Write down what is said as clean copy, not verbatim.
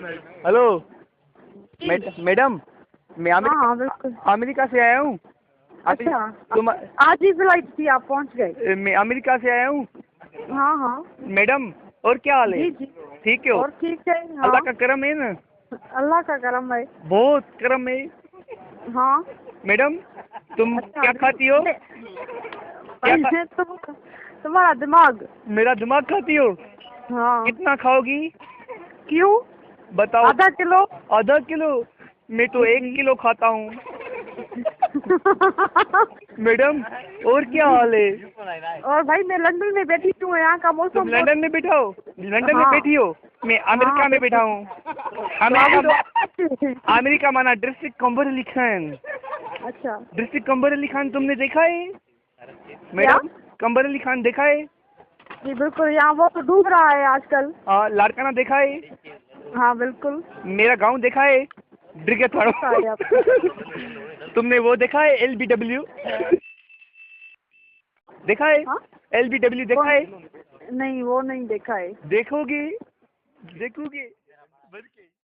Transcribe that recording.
Hello madam, मैं हाँ बिल्कुल अमेरिका से आया हूँ। अच्छा, तुम आज ही फ्लाइट थी, आप पहुँच गए? मैं अमेरिका से आया हूँ हाँ हाँ मैडम। और क्या हाल है? जी जी, ठीक है हो? और ठीक है। हाँ, अल्लाह का करम है ना? अल्लाह का करम है। बहुत करम है। हाँ मैडम तुम अच्छा, क्या खाती हो? पहले तुम्हारा दिमाग। मेरा दिमाग खाती हो? हाँ, कितना खाओगी? क्यों? बताओ। आधा किलो। आधा किलो? मैं तो 1 जी। किलो खाता हूँ। मैडम और क्या हाल है? और भाई मैं लंदन में बैठी हूँ, यहाँ का मौसम तुम लंदन में बैठा हो? लंदन में हाँ बैठी हो? मैं अमेरिका हाँ में बैठा हूँ। अमेरिका माना डिस्ट्रिक्ट कंबरली खान। अच्छा, डिस्ट्रिक्ट कंबरली खान तुमने देखा है? मैडम कंबरली खान देखा है? जी बिल्कुल, यहाँ वो तो डूब रहा है आजकल। लाड़काना देखा है? हाँ बिल्कुल। मेरा गांव देखा है? ब्रिगेड देखा है आप? तुमने वो देखा है LBW? देखा है? हाँ? LBW देखा है? नहीं, वो नहीं देखा है। देखोगे? देखोगे?